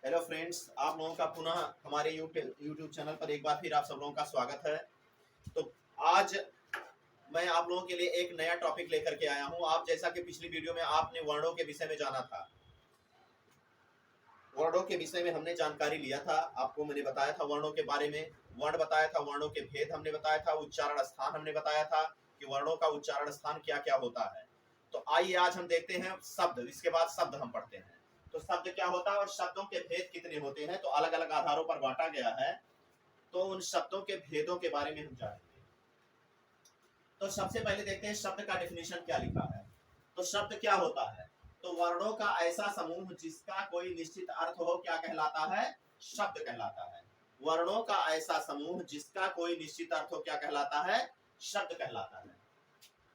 Hello friends, आप लोगों का पुनः हमारे यूट्यूब चैनल पर एक बार फिर आप सब लोगों का स्वागत है। तो आज मैं आप लोगों के लिए एक नया टॉपिक लेकर के आया हूं। आप जैसा कि पिछली वीडियो में आपने वर्णों के विषय में जाना था, वर्णों के विषय में हमने जानकारी लिया था। आपको मैंने बताया था वर्णों के बारे में, वर्ण बताया था, वर्णों के भेद हमने बताया था, उच्चारण स्थान हमने बताया था कि वर्णों का उच्चारण स्थान क्या क्या होता है। तो आइए आज हम देखते हैं शब्द, इसके बाद शब्द हम पढ़ते हैं। तो शब्द क्या होता है और शब्दों के भेद कितने होते हैं, तो अलग अलग आधारों पर बांटा गया है। तो उन शब्दों के भेदों के बारे में हम जानेंगे। तो सबसे पहले देखते हैं शब्द का डेफिनेशन क्या लिखा है। तो शब्द क्या होता है, तो वर्णों का ऐसा समूह जिसका कोई निश्चित अर्थ हो क्या कहलाता है, शब्द कहलाता है। वर्णों का ऐसा समूह जिसका कोई निश्चित अर्थ हो क्या कहलाता है, शब्द कहलाता है।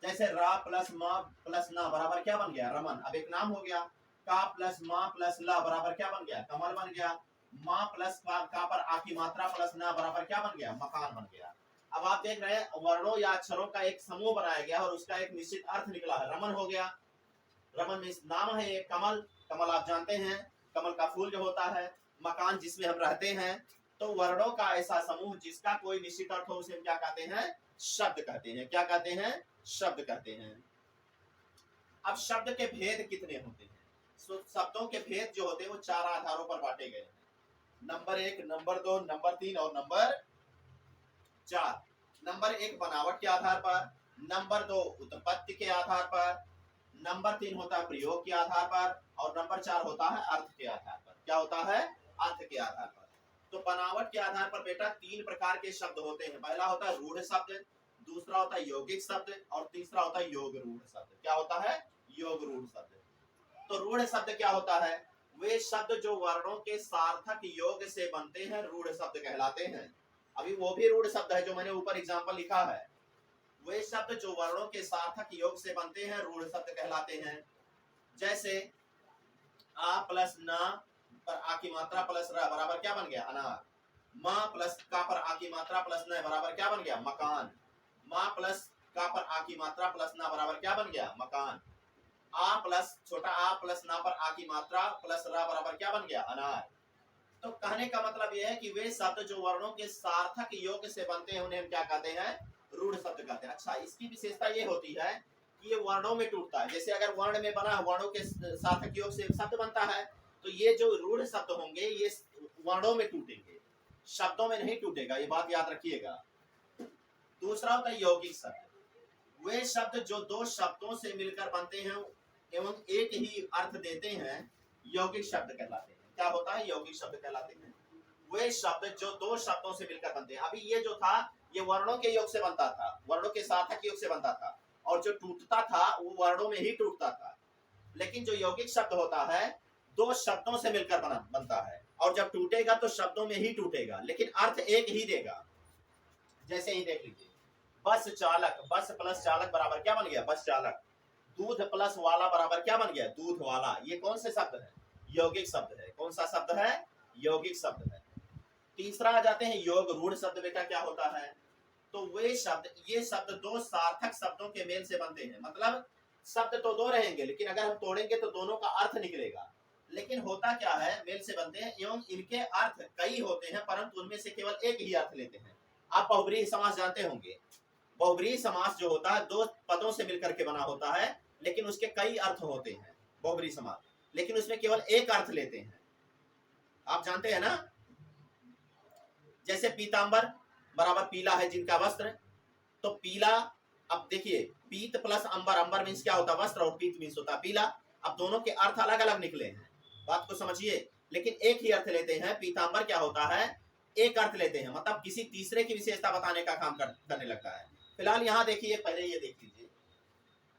जैसे रा प्लस मा प्लस ना बराबर क्या बन गया, रमन। अब एक नाम हो गया। का प्लस मा प्लस ला बराबर क्या बन गया, कमल बन गया। माँ प्लस का पर आ की मात्रा प्लस ना बराबर क्या बन गया, मकान बन गया। अब आप देख रहे हैं वर्णों या अक्षरों का एक समूह बनाया गया और उसका एक निश्चित अर्थ निकला है, रमन हो गया। रमन में नाम है एक कमल, कमल आप जानते हैं कमल का फूल जो होता है, मकान जिसमें हम रहते हैं। तो वर्णों का ऐसा समूह जिसका कोई निश्चित अर्थ हो उसे हम क्या कहते हैं, शब्द कहते हैं। क्या कहते हैं, शब्द कहते हैं। अब शब्द के भेद कितने होते हैं, तो शब्दों के भेद जो होते हैं वो चार आधारों पर बांटे गए हैं। नंबर 1, नंबर 2, नंबर 3 और नंबर 4। नंबर 1 बनावट के आधार पर, नंबर 2 उत्पत्ति के आधार पर, नंबर 3 होता है प्रयोग के आधार पर और नंबर 4 होता है अर्थ के आधार पर। क्या होता है, अर्थ के आधार पर। तो बनावट के आधार पर बेटा 3 प्रकार के शब्द होते हैं। पहला होता है रूढ़ शब्द, दूसरा होता है यौगिक शब्द और तीसरा होता है योग रूढ़ शब्द। क्या होता है, योग रूढ़ शब्द। तो रूढ़ शब्द क्या होता है, वे शब्द जो वर्णों के सार्थक योग से बनते हैं रूढ़ शब्द कहलाते हैं। अभी वो भी रूढ़ शब्द है जो मैंने ऊपर एग्जांपल लिखा है। वे शब्द जो वर्णों के सार्थक योग से बनते हैं रूढ़ शब्द कहलाते हैं। जैसे आ प्लस ना पर आ की मात्रा प्लस र बराबर क्या बन गया, अनार। माँ प्लस का पर आ की मात्रा प्लस न बराबर क्या बन गया, मकान। माँ प्लस का पर आ की मात्रा प्लस ना बराबर क्या बन गया, मकान। आ प्लस छोटा आ प्लस ना पर आ की मात्रा प्लस रा बराबर क्या बन गया, अनार। तो कहने का मतलब यह है कि वे शब्द जो वर्णों के सार्थक योग से बनते हैं उन्हें हम क्या कहते हैं, रूढ़ शब्द कहते हैं। अच्छा, इसकी विशेषता ये होती है कि ये वर्णों में टूटता है। जैसे अगर वर्ण में बना वर्णों के सार्थक योग से शब्द बनता है, तो ये जो रूढ़ शब्द होंगे ये वर्णों में टूटेंगे, शब्दों में नहीं टूटेगा, ये बात याद रखिएगा। दूसरा होता है यौगिक शब्द। वे शब्द जो दो शब्दों से मिलकर बनते हैं एवं एक ही अर्थ देते हैं यौगिक शब्द कहलाते हैं। क्या होता है, यौगिक शब्द कहलाते हैं। वे शब्द जो दो शब्दों से मिलकर बनते हैं। अभी ये जो था ये वर्णों के योग से बनता था, वर्णों के सार्थक योग से बनता था, और जो टूटता था वो वर्णों में ही टूटता था। लेकिन जो यौगिक शब्द होता है दो शब्दों से मिलकर बनता है और जब टूटेगा तो शब्दों में ही टूटेगा लेकिन अर्थ एक ही देगा। जैसे ही देख लीजिए, बस चालक, बस प्लस चालक बराबर क्या बन गया, बस चालक। दूध प्लस वाला बराबर क्या बन गया, दूध वाला। ये कौन से शब्द है, यौगिक शब्द है। कौन सा शब्द है, यौगिक शब्द है। तीसरा आ जाते हैं योग रूढ़ शब्द। बेटा क्या होता है, तो वे शब्द, ये शब्द दो सार्थक शब्दों के मेल से बनते हैं। मतलब शब्द तो दो रहेंगे लेकिन अगर हम तोड़ेंगे तो दोनों का अर्थ निकलेगा। लेकिन होता क्या है, मेल से बनते हैं एवं इनके अर्थ कई होते हैं परंतु उनमें से केवल एक ही अर्थ लेते हैं। आप बहुब्रीहि समास जानते होंगे। बहुब्रीहि समास जो होता है दो पदों से मिलकर के बना होता है लेकिन उसके कई अर्थ होते हैं बहुब्रीहि समास, लेकिन उसमें केवल एक अर्थ लेते हैं। आप जानते हैं ना, जैसे पीतांबर बराबर पीला है जिनका वस्त्र, तो पीला। अब देखिए पीत प्लस अंबर, अंबर मीन्स क्या होता है, वस्त्र, और पीत मीन्स होता है पीला। अब दोनों के अर्थ अलग अलग निकले हैं, बात को समझिए, लेकिन एक ही अर्थ लेते हैं। पीतांबर क्या होता है, एक अर्थ लेते हैं, मतलब किसी तीसरे की विशेषता बताने का काम करने लगता है। फिलहाल यहाँ देखिए, पहले ये देख लीजिए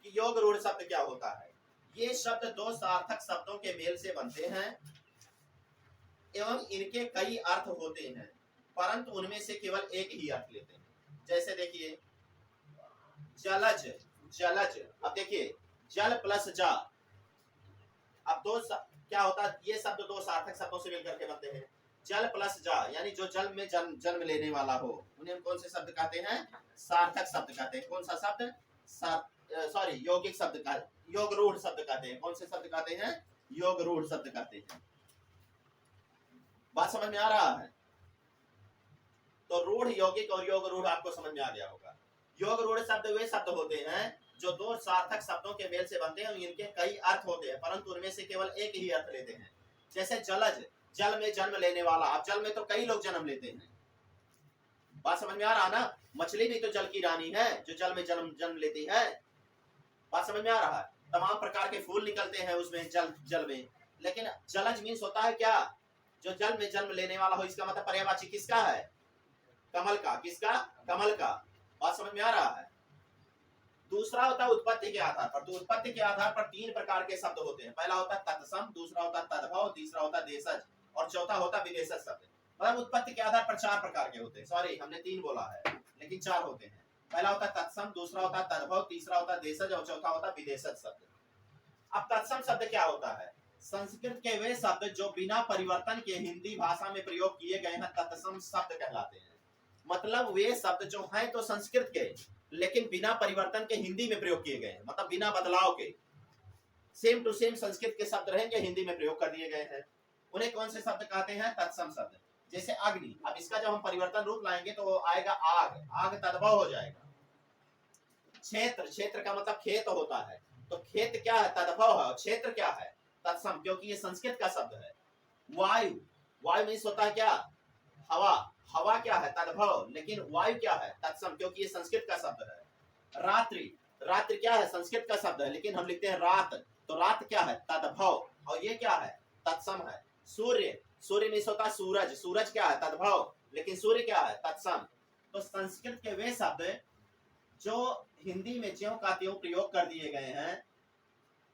कि योग रूढ़ शब्द क्या होता है। ये शब्द दो सार्थक शब्दों के मेल से बनते हैं एवं इनके कई अर्थ होते हैं परंतु उनमें से केवल एक ही अर्थ लेते हैं। जैसे देखिए जलज, जलज। अब देखिए जल प्लस जा, अब क्या होता है, ये शब्द दो सार्थक शब्दों से मिलकर के बनते हैं। जल प्लस जा यानी जो जल में जन्म लेने वाला हो उन्हें हम कौन से शब्द कहते हैं, सार्थक शब्द कहते हैं। कौन सा शब्द, सॉरी यौगिक शब्द का, योग रूढ़ शब्द कहते हैं। कौन से शब्द कहते हैं, योग रूढ़ शब्द कहते हैं। बात समझ में आ रहा है? तो रूढ़ यौगिक और योग रूढ़ आपको समझ में आ गया होगा। योग रूढ़ शब्द वे शब्द होते हैं जो दो सार्थक शब्दों के मेल से बनते हैं, इनके कई अर्थ होते हैं परंतु उनमें से केवल एक ही अर्थ लेते हैं। जैसे जलज, जल में जन्म लेने वाला। अब जल में तो कई लोग जन्म लेते हैं, बात समझ में आ रहा ना? मछली भी तो जल की रानी है जो जल में जन्म लेती है, बात समझ में आ रहा है? तमाम प्रकार के फूल निकलते हैं उसमें जल में, लेकिन जलज मीन्स होता है क्या? जो जल में जन्म लेने वाला हो। इसका मतलब पर्यायवाची किसका है? कमल का। किसका? कमल का। बात समझ में आ रहा है? दूसरा होता है उत्पत्ति के आधार पर। तो उत्पत्ति के आधार पर तीन प्रकार के शब्द होते हैं। पहला होता है तत्सम, दूसरा होता है तद्भव, तीसरा होता है देशज और चौथा होता है विदेशज शब्द। मतलब उत्पत्ति के आधार पर चार प्रकार के होते हैं। सॉरी, हमने तीन बोला है लेकिन चार होते हैं। पहला होता है तत्सम, दूसरा होता है तद्भव, तीसरा होता है देशज और चौथा होता है विदेशज शब्द। अब तत्सम शब्द क्या होता है? संस्कृत के वे शब्द जो बिना परिवर्तन के हिंदी भाषा में प्रयोग किए गए हैं तत्सम शब्द कहलाते हैं। मतलब वे शब्द जो हैं तो संस्कृत के, लेकिन बिना परिवर्तन के हिंदी में प्रयोग किए गए हैं, मतलब बिना बदलाव के सेम टू सेम संस्कृत के शब्द रहेंगे, हिंदी में प्रयोग कर दिए गए हैं। उन्हें कौन से शब्द कहते हैं? तत्सम शब्द। जैसे अग्नि, अब इसका जब हम परिवर्तन रूप लाएंगे तो आएगा आग, आग तद्भव हो जाएगा। क्षेत्र, क्षेत्र का मतलब खेत होता है, तो खेत क्या है? तद्भव है। क्षेत्र क्या है? तत्सम, क्योंकि ये संस्कृत का शब्द है। वायु, वायु मीन्स होता है क्या? हवा, हवा क्या है? तद्भव, लेकिन वायु क्या है? तत्सम, क्योंकि ये संस्कृत का शब्द है। रात्रि, रात्रि क्या है? संस्कृत का शब्द है लेकिन हम लिखते हैं रात, तो रात क्या है? तद्भव, और ये क्या है? तत्सम है। सूर्य, सूर्य मीन्स होता है सूरज, सूरज क्या है? तद्भव, लेकिन सूर्य क्या है? तत्सम। तो संस्कृत के वे शब्द जो हिंदी में ज्यों का त्यों प्रयोग कर दिए गए हैं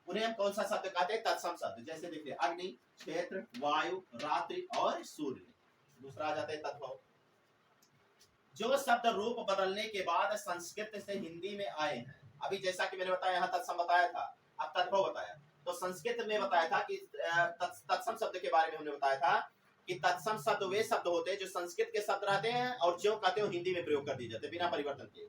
उन्हें हम कौन सा शब्द कहते हैं? तत्सम शब्द। जैसे देखिए अग्नि, क्षेत्र, वायु, रात्रि और सूर्य। दूसरा आ जाता है तद्भव। जो शब्द रूप बदलने के बाद संस्कृत से हिंदी में आए हैं, अभी जैसा कि मैंने बताया यहाँ तत्सम बताया था, अब तद्भव बताया, तो संस्कृत में बताया था कि तत्सम शब्द के बारे में हमने बताया था कि तत्सम शब्द वे शब्द होते हैं जो संस्कृत के शब्द रहते हैं और ज्यों कहते हो हिंदी में प्रयोग कर दिए जाते हैं बिना परिवर्तन के।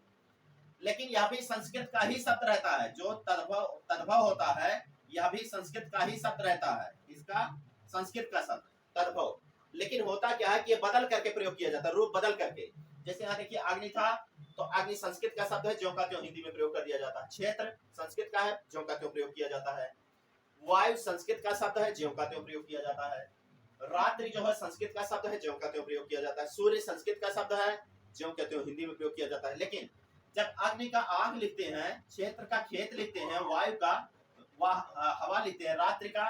लेकिन यह भी संस्कृत का ही शब्द रहता है। जो तद्भव होता है यह भी संस्कृत का ही शब्द रहता है। इसका संस्कृत का शब्द तद्भव, लेकिन होता क्या है कि ये बदल करके प्रयोग किया जाता है, रूप बदल करके। जैसे यहाँ देखिए अग्नि था, तो अग्नि संस्कृत का शब्द है, ज्यों का त्यों हिंदी में प्रयोग कर दिया जाता है। क्षेत्र संस्कृत का है, ज्यों का त्यों प्रयोग किया जाता है। वायु संस्कृत का शब्द है, ज्यों का त्यों प्रयोग किया जाता है। रात्रि जो है संस्कृत का शब्द है, ज्यों का त्यों प्रयोग किया जाता है। सूर्य संस्कृत का शब्द है, ज्यों का त्यों हिंदी में प्रयोग किया जाता है। लेकिन जब अग्नि का आग लिखते हैं, क्षेत्र का खेत लिखते हैं, वायु का हवा लिखते हैं, रात्रि का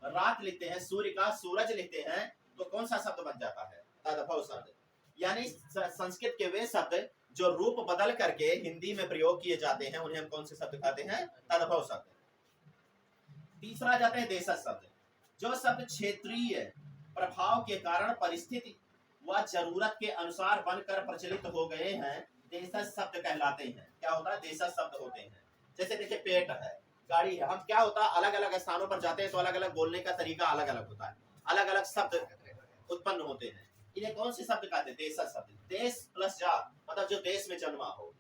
रात लिखते हैं, सूर्य का सूरज लिखते हैं, तो कौन सा शब्द बन जाता है? तद्भव शब्द। यानी संस्कृत के वे शब्द जो रूप बदल करके हिंदी में प्रयोग किए जाते हैं उन्हें हम कौन से शब्द कहते हैं? तद्भव शब्द। तीसरा आ जाते हैं देशज शब्द। जो शब्द क्षेत्रीय प्रभाव के कारण परिस्थिति व जरूरत के अनुसार बनकर प्रचलित हो गए हैं देशज शब्द कहलाते हैं। क्या होता है? देशज शब्द होते हैं। जैसे देखिए पेट है, गाड़ी है, हम क्या होता है अलग अलग स्थानों पर जाते हैं तो अलग अलग बोलने का तरीका अलग अलग होता है, अलग अलग शब्द उत्पन्न होते हैं। इन्हें कौन से शब्द कहते हैं? देशज शब्द। देश प्लस जा मतलब जो देश में जन्मा हो।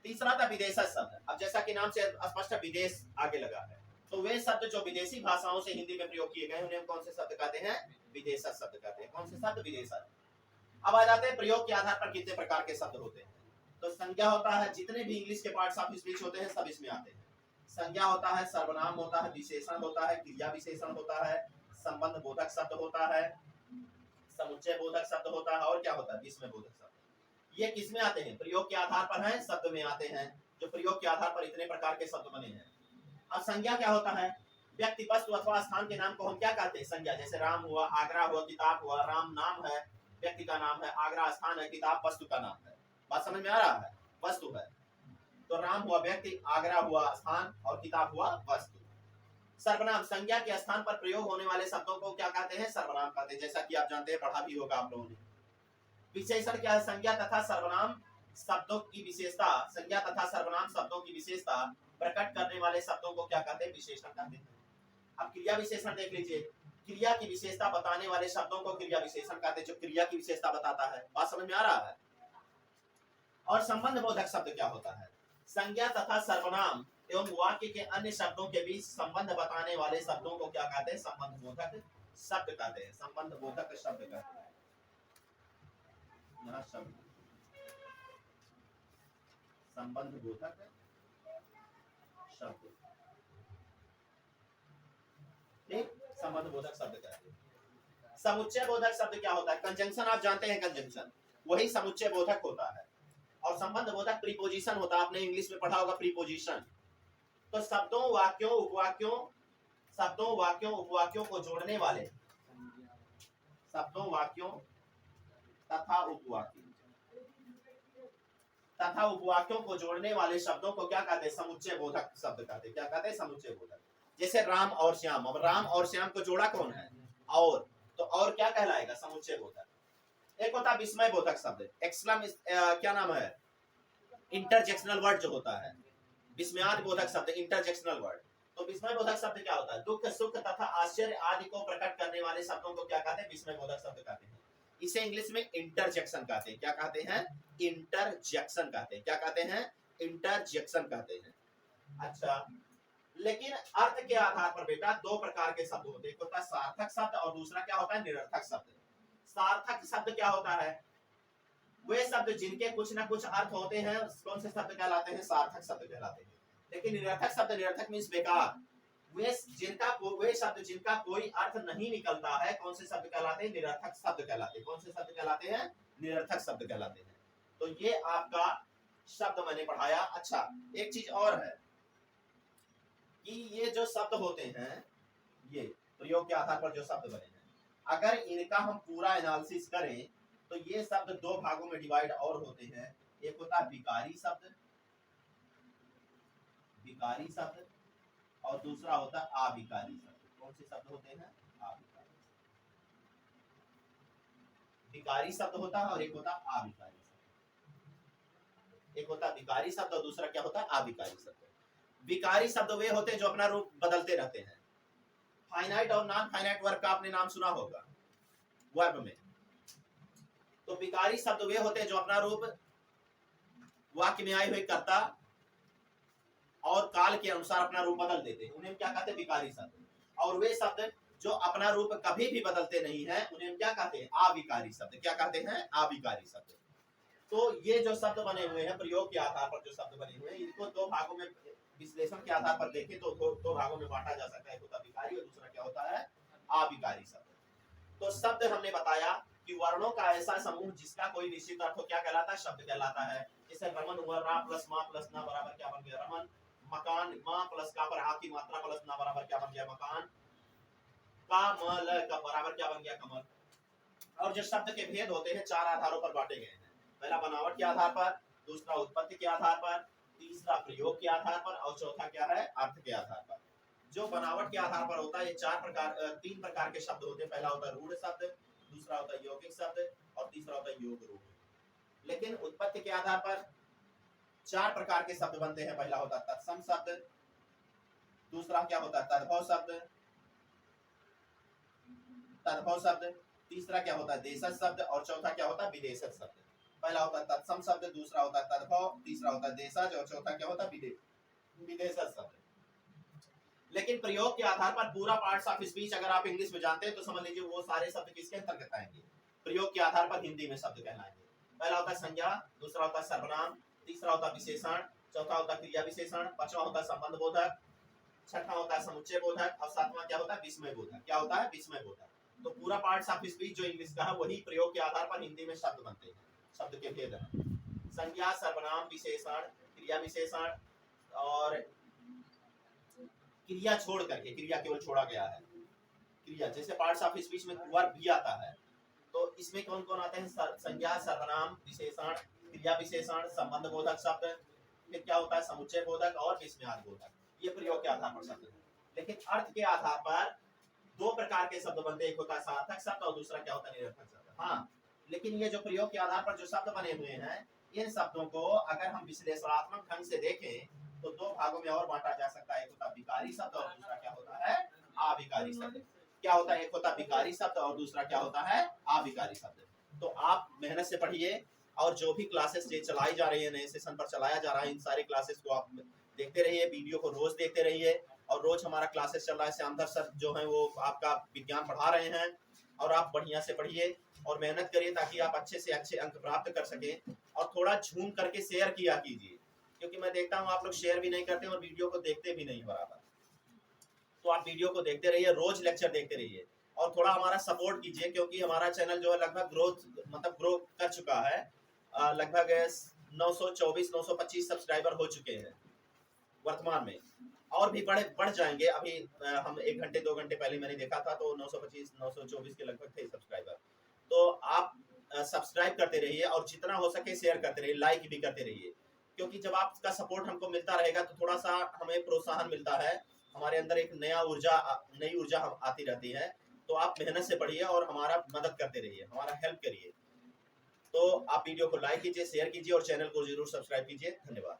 तीसरा था विदेशज शब्द। अब जैसा कि नाम से स्पष्ट विदेश आगे लगा है, तो वे शब्द जो विदेशी भाषाओं से हिंदी में प्रयोग किए गए उन्हें कौन से शब्द कहते हैं? विदेशज शब्द कहते हैं। कौन से शब्द? विदेशज। अब आ जाते हैं प्रयोग के आधार पर कितने प्रकार के शब्द होते हैं। तो संज्ञा होता है, जितने भी इंग्लिश के पार्ट्स ऑफ स्पीच होते हैं सब इसमें आते हैं। संज्ञा होता है, सर्वनाम होता है, विशेषण होता है, क्रिया विशेषण होता है, संबंध बोधक शब्द होता है, समुच्चय बोधक शब्द होता है और क्या होता है? विस्मय बोधक शब्द। ये किसमें आते हैं? प्रयोग के आधार पर है, शब्द में आते हैं, जो प्रयोग के आधार पर इतने प्रकार के शब्द बने हैं। अब संज्ञा क्या होता है? व्यक्ति, वस्तु अथवा स्थान के नाम को हम क्या कहते हैं? संज्ञा। जैसे राम हुआ, आगरा हुआ, किताब हुआ। राम नाम है, व्यक्ति का नाम है, आगरा स्थान है, किताब वस्तु का नाम है। बात समझ में आ रहा है? वस्तु है तो राम हुआ व्यक्ति, आगरा हुआ स्थान और किताब हुआ वस्तु। सर्वनाम, संज्ञा के स्थान पर प्रयोग होने वाले शब्दों को क्या कहते हैं? सर्वनाम कहते हैं, जैसा कि आप जानते हैं, पढ़ा भी होगा आप लोगों ने। विशेषण क्या है? संज्ञा तथा सर्वनाम शब्दों की विशेषता, संज्ञा तथा सर्वनाम शब्दों की विशेषता प्रकट करने वाले शब्दों को क्या कहते हैं? विशेषण कहते हैं। अब क्रिया विशेषण देख लीजिए। क्रिया की विशेषता बताने वाले शब्दों को क्रिया विशेषण कहते हैं, जो क्रिया की विशेषता बताता है। बात समझ में आ रहा है? और संबंध बोधक शब्द क्या होता है? संज्ञा तथा सर्वनाम एवं वाक्य के अन्य शब्दों के बीच संबंध बताने वाले शब्दों को क्या कहते हैं? संबंध बोधक शब्द कहते हैं, संबंध बोधक शब्द कहते हैं। यहाँ शब्द संबंध बोधक शब्द, ठीक, संबंध बोधक शब्द कहते हैं। समुच्चय बोधक शब्द क्या होता है? कंजंक्शन आप जानते हैं, कंजंक्शन वही समुच्चय बोधक होता है। और संबंध बोधक प्रीपोजिशन होता है, आपने इंग्लिश में पढ़ा होगा प्रीपोजिशन। तो शब्दों वाक्यों उपवाक्यों, शब्दों वाक्यों उपवाक्यों को जोड़ने वाले, शब्दों वाक्यों तथा उपवाक्यों तथा उपवाक्यों को जोड़ने वाले शब्दों को क्या कहते हैं? समुच्चय बोधक शब्द कहते हैं। क्या कहते हैं? समुच्चय बोधक। जैसे राम और श्याम, अब राम और श्याम को जोड़ा कौन है? और, तो और क्या कहलाएगा? समुच्चय बोधक। एक होता है विस्मय बोधक शब्द, एक्सलम क्या नाम है, इंटरजेक्शनल वर्ड जो होता है, विस्मयाद बोधक शब्द, इंटरजेक्शनल वर्ड। तो विस्मय बोधक शब्द क्या होता है? दुख सुख तथा आश्चर्य आदि को प्रकट करने वाले शब्दों को क्या कहते हैं? विस्मय बोधक शब्द कहते हैं। इसे इंग्लिश में इंटरजेक्शन कहते हैं। क्या कहते हैं? इंटरजेक्शन कहते हैं। क्या कहते हैं? इंटरजेक्शन कहते हैं। अच्छा, लेकिन अर्थ के आधार पर बेटा दो प्रकार के शब्द होते हैं, एक होता है सार्थक शब्द और दूसरा क्या होता है? निरर्थक शब्द। सार्थक शब्द क्या होता है? वे शब्द जिनके कुछ ना कुछ अर्थ होते हैं, कौन से शब्द कहलाते हैं? सार्थक शब्द कहलाते हैं। लेकिन निरर्थक शब्द, निरर्थक मींस बेकार, वे शब्द जिनका कोई अर्थ नहीं निकलता है, कौन से शब्द कहलाते हैं? निरर्थक शब्द कहलाते हैं। कौन से शब्द कहलाते हैं? निरर्थक शब्द कहलाते हैं। तो ये आपका शब्द मैंने पढ़ाया। अच्छा, एक चीज और है कि ये जो शब्द होते हैं, ये प्रयोग के आधार पर जो शब्द बने हैं, अगर इनका हम पूरा एनालिसिस करें तो ये शब्द दो भागों में डिवाइड और होते हैं। एक होता है विकारी शब्द, विकारी शब्द, और दूसरा होता है अविकारी शब्द। कौन से शब्द होते हैं? अविकारी। विकारी शब्द होता है और एक होता है अविकारी शब्द। एक होता है विकारी शब्द और दूसरा क्या होता है? अविकारी शब्द। विकारी शब्द वे होते हैं जो अपना रूप बदलते रहते हैं। फाइनाइट और नॉन फाइनाइट वर्ब का आपने नाम सुना होगा वर्ब में। तो विकारी शब्द वे होते हैं जो अपना रूप वाक्य में आए हुए कर्ता और काल के अनुसार अपना रूप बदल देते हैं, उन्हें क्या कहते हैं? विकारी शब्द। और वे शब्द जो अपना रूप कभी भी बदलते नहीं है, उन्हें क्या कहते हैं? अविकारी शब्द। क्या कहते हैं? अविकारी शब्द। तो ये जो शब्द बने हुए हैं, प्रयोग के आधार पर जो शब्द बने हुए हैं, इनको दो भागों में विश्लेषण के आधार पर देखें तो दो भागों में बांटा जा सकता है। एक होता है विकारी और दूसरा क्या होता है? अविकारी शब्द। तो शब्द हमने बताया कि वर्णों का ऐसा समूह जिसका कोई निश्चित अर्थ हो, क्या कहलाता है? शब्द कहलाता है। जैसे रमन हुआ, रा प्लस माँ प्लस ना बराबर क्या बन गया? रमन। मकान, माँ प्लस का पर आ की मात्रा प्लस ना बराबर क्या बन गया? मकान। का मल का बराबर क्या बन गया? कमल। और जो शब्द के भेद होते हैं चार आधारों पर बांटे गए हैं। पहला बनावट के आधार पर, दूसरा उत्पत्ति के आधार पर, तीसरा प्रयोग के आधार पर, और चौथा क्या है? अर्थ के आधार पर। जो बनावट के आधार पर होता है, ये तीन प्रकार के शब्द होते हैं। पहला होता है रूढ़ शब्द, दूसरा होता है यौगिक शब्द, और तीसरा होता है योग रूढ़। लेकिन उत्पत्ति के आधार पर चार प्रकार के शब्द बनते हैं। पहला होता है तत्सम शब्द, दूसरा क्या होता है? तद्भव शब्द, तद्भव शब्द, तीसरा क्या होता है? देशज शब्द, और चौथा क्या होता है? विदेशज शब्द। पहला होता है तत्सम शब्द, दूसरा होता है तद्भव, तीसरा होता है देशज, और चौथा क्या होता है? विदेशज शब्द। लेकिन प्रयोग के आधार पर पूरा पार्ट्स ऑफ स्पीच अगर आप इंग्लिश में जानते हैं तो समझ लीजिए वो सारे शब्द किसके अंतर्गत आएंगे? प्रयोग के आधार पर हिंदी में शब्द कहलाएंगे। पहला होता है संज्ञा, दूसरा होता है सर्वनाम, तीसरा होता है विशेषण, चौथा होता है क्रिया विशेषण, पांचवा होता है संबंध बोधक, छठा होता है समुच्चय बोधक, और सातवां क्या होता है? विस्मय बोधक। क्या होता है? विस्मय बोधक। तो पूरा पार्ट्स ऑफ स्पीच जो इंग्लिश का है वही प्रयोग के आधार पर हिंदी में शब्द बनते हैं। शब्द के भेद हैं संज्ञा, सर्वनाम, विशेषण, क्रिया विशेषण, और क्रिया छोड़ करके, क्रिया केवल छोड़ा गया है। क्रिया जैसे पार्ट्स ऑफ स्पीच में वर्ब भी आता है, तो इसमें कौन कौन आते हैं? संज्ञा, सर्वनाम, विशेषण, क्रिया विशेषण, संबंध बोधक शब्द, फिर क्या होता है? समुच्चय बोधक और विस्मयार्थ बोधक। ये प्रयोग के आधार पर शब्द है। लेकिन अर्थ के आधार पर दो प्रकार के शब्द बनते हैं, एक होता है सार्थक शब्द और दूसरा क्या होता है? निरर्थक शब्द। हाँ, लेकिन ये जो प्रयोग के आधार पर जो शब्द बने हुए हैं, इन शब्दों को अगर हम विश्लेषणात्मक ढंग से देखें तो दो भागों में और बांटा जा सकता है। एक होता है विकारी शब्द और दूसरा क्या होता है? अविकारी शब्द। क्या होता है? एक होता है विकारी शब्द और दूसरा क्या होता है? अविकारी शब्द। तो आप मेहनत से पढ़िए, और जो भी क्लासेस चलाई जा रही है, नए सेशन पर चलाया जा रहा है, इन सारे क्लासेस को आप देखते रहिए, वीडियो को रोज देखते रहिए, और रोज हमारा क्लासेस चल रहा है। श्यामधर सर जो है वो आपका विज्ञान पढ़ा रहे हैं और आप बढ़िया से पढ़िए और मेहनत करिए ताकि आप अच्छे से अच्छे अंक प्राप्त कर सकें। और थोड़ा झूम करके शेयर किया कीजिए, क्योंकि मैं देखता हूँ आप लोग शेयर भी नहीं करते और वीडियो को देखते भी नहीं बराबर। तो आप वीडियो को देखते रहिए, रोज लेक्चर देखते रहिए और थोड़ा हमारा सपोर्ट कीजिए, क्योंकि हमारा चैनल जो है लगभग ग्रो कर चुका है। लगभग 924-925 सब्सक्राइबर हो चुके हैं वर्तमान में, और भी बढ़ जाएंगे। अभी हम 1 घंटे 2 घंटे पहले मैंने देखा था तो 925-924 के लगभग थे सब्सक्राइबर। तो आप सब्सक्राइब करते रहिए और जितना हो सके शेयर करते रहिए, लाइक भी करते रहिए, क्योंकि जब आपका सपोर्ट हमको मिलता रहेगा तो थोड़ा सा हमें प्रोत्साहन मिलता है, हमारे अंदर एक नई ऊर्जा आती रहती है। तो आप मेहनत से पढ़िए और हमारा मदद करते रहिए, हमारा हेल्प करिए। तो आप वीडियो को लाइक कीजिए, शेयर कीजिए और चैनल को जरूर सब्सक्राइब कीजिए। धन्यवाद।